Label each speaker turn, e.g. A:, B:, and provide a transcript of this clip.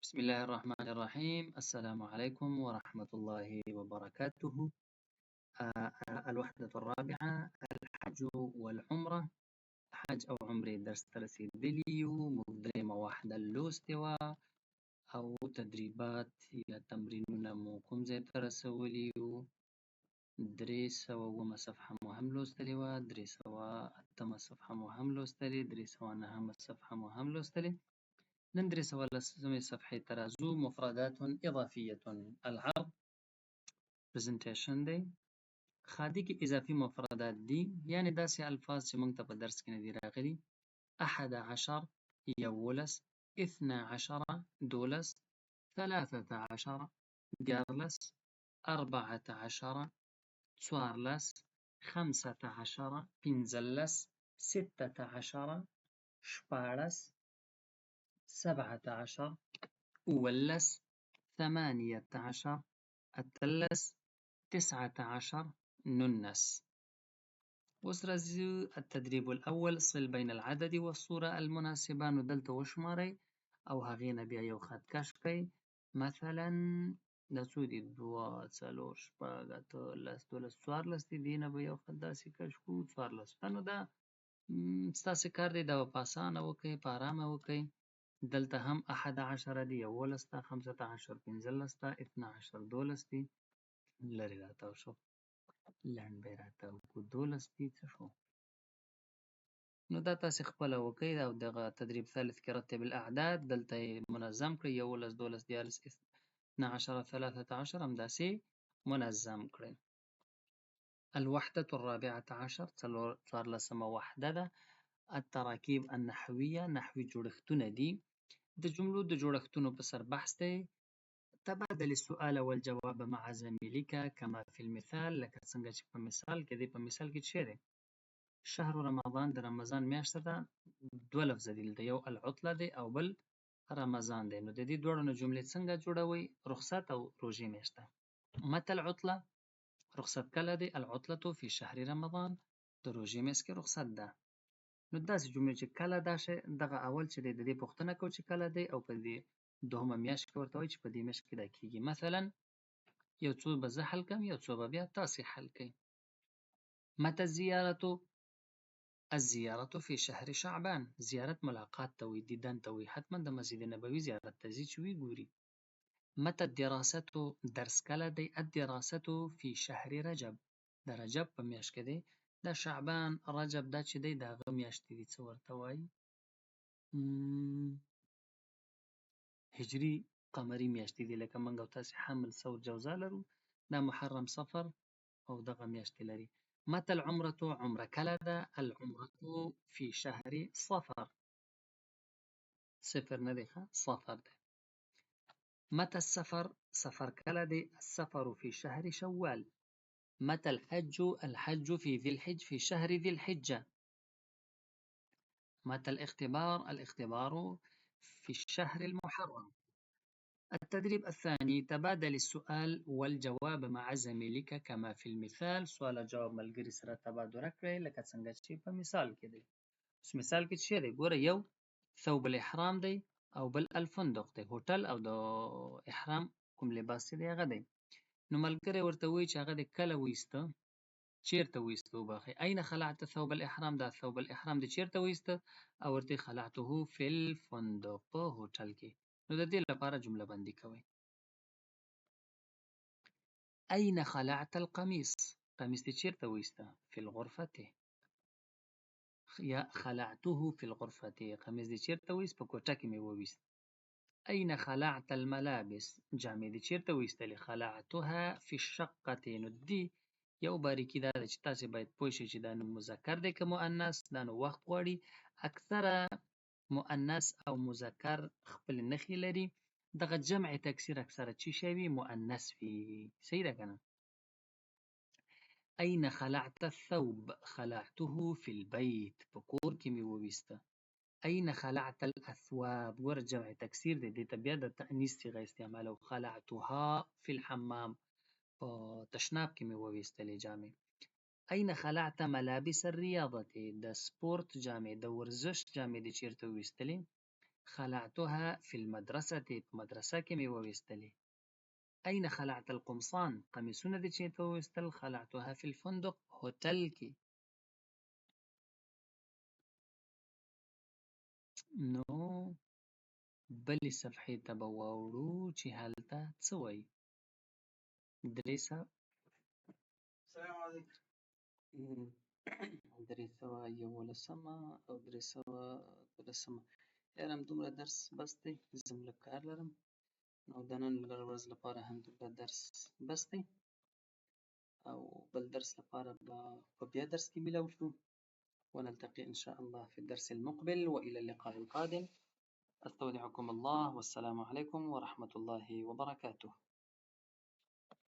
A: بسم الله الرحمن الرحيم. السلام عليكم ورحمة الله وبركاته. الوحدة الرابعة، الحج والعمرة. حج أو عمرې درس ته رسېدلي یو. موږ درېیمه وحده لوستې وه او تدریبات یا تمرینونه مو کوم ځای ته رسولي یو. 309 صفحه مو هم لوستلې وه، 308 صفحه مو هم لوستلې، 309 صفحه مو هم لوستلې. نن 310 صفحې ته راځو. مفردات اضافیة. العرض presentation دی. خادي کې اضافي مفردات دي، یعنی داسې الفاظ چې موږ ته په درس کې نه دي راغلي. 11 11 12 12 13 14 14 14 15 15 16 16 17 18 18 18 19 19. اوس راځو التدريب الأول. صل بين العدد والصورة المناسبة. نو دلته وشمارئ او هغې نه بیا یو خط کش کړئ. مثلا دا څو دي؟ 2 4 6 8 10 11 12 دي. دې نه به یو خط داسې کش کړو 14. نو دا ستاسې کار دی، دا به په اسانه وکئ، په ارامه وکئ. دلته هم 11 دي، 11 ته 15 15 ته 12 12 دي. لرې راتاو شو، لنډ به یې راتاو کړو، 12 دي. څه شو؟ نو دا تاسې خپله وکئ. او دغه تدریب ثالث کې رتب الاعداد، دلته یې منظم کړئ. 11 12 14 12 13 همداسې منظم کړئ. الوحدة الرابعة عشر، 14مه وحده ده. التراکیب النحویه، نحوي جوړښتونه دي. د جملو د جوړښتونو په سر بحث دی. تبادل السؤال والجواب مع زميلك كما في المثال، لکه څنګه چې په مثال کې دی. په مثال کې څه دی؟ شهر رمضان، د رمضان میاشت ده. 2 لفظ دي دلته، یو العطله دی او بل رمضان دی. نو د دې دواړو نه جملې څنګه جوړوي؟ رخصت او روژې میاشت ده. متى العطله؟ رخصت کله دی؟ العطله في شهر رمضان، د روژې میاشت کې رخصت ده. نو داسې جملې چې کله دا شی، دغه اول چې دی د دې پوښتنه کوو چې کله دی، او په دې دوهمه میاشت کې ورته وایي چې په دې میاشت کې دا کېږي. مثلا یو څو به زه حل کړم، یو څو به بیا تاسې حل کړئ. متى الزیارة؟ الزیارة في شهر شعبان. زیارت ملاقات ته وایي، دیدن ته وایي. حتما د مسجد نبوي زیارت ته ځي چې وی ګوري. متى الدراسة؟ درس کله دی؟ الدراسة في شهر رجب، د رجب په میاشت کې دی. دا شعبان رجب دا چې دی د هغه میاشتې دي. څه ورته وایي؟ هجري قمري میاشتې دي. لکه موږ او تاسې حمل ثور جوزا لرو، دا محرم صفر او دغه میاشتې لري. متى العمرة؟ عمره کله ده؟ العمرة في شهر صفر. صفر نه دی ښه، صفر دی. متى السفر؟ سفر کله دی؟ السفر في شهر شوال. متى الحج؟ الحج في ذي الحج، في شهر ذي الحجة. متى الاختبار؟ الاختبار في الشهر المحرم. التدريب الثاني. تبادل السؤال والجواب مع زميلك كما في المثال. سوال او جواب ملګري سره تبادله کړئ لکه څنګه چې په مثال کې دی. اوس مثال کې څه دی؟ ګوره، یو ثوب الاحرام دی او بل الفندق دی. هوټل او د احرام کوم لباس دی هغه دی. نو ملګری ورته وایي چې هغه دی کله وایسته، چیرته وایسته. وبخئ، أين خلعت ثوب الإحرام؟ دا ثوب الإحرام دی چیرته وایسته؟ او ورته خلعته في الفندق، په هوټل کې. نو د دې لپاره جمله بندي کوئ. أين خلعت القميص؟ قميص دی چیرته وایسته؟ في الغرفة. یا خلعته في الغرفة، قميص دی چیرته وایست؟ په کوټه کې مې وویست. أين خلعت الملابس؟ جامې دی چیرته وایستلې؟ خلعتها في الشقة. نو دی یو باریکي دا ده چې تاسې باید پوه شئ چې دا نو مذکر دی که مؤنث. دا نو وخت غواړي. اکثره مؤنث او مذکر خپل نښې لري. دغه جمع تکثیر اکثره چی شی وي؟ مؤنث وي. صحیح ده که نه؟ أين خلعت الثوب؟ خلعته في البيت، په کور کې مې وویسته. أين خلعت الأثواب؟ ګوره جمع تکثیر دی، دې ته بیا د تأنیث صیغه استعمالو. خلعتها في الحمام، په تشناب کې مې وویستلې جامې. أين خلعت ملابس الرياضة؟ د سپورت جامې، د ورزش جامې دې چیرته وویستلې؟ خلعتها في المدرسة په مدرسه کې مې وویستلې. أين خلعت القمصان؟ قمیصونه دې چېرته وویستل؟ خلعتها في الفندق هوټل کې. نو بلې صفحې ته به واوړو چې هلته څه وایي. درې سوه یولسمه او درې سوه دولسمه. یاره همدومره درس بس دی، زه هم لږ کار لرم، او د نن ورځ لپاره همدومره درس بس دی، او بل درس لپاره به په بیا درس کې میلاو شو. ونلتقي إن شاء الله في الدرس المقبل، وإلى اللقاء القادم. أستودعكم الله، والسلام عليكم ورحمة الله وبركاته.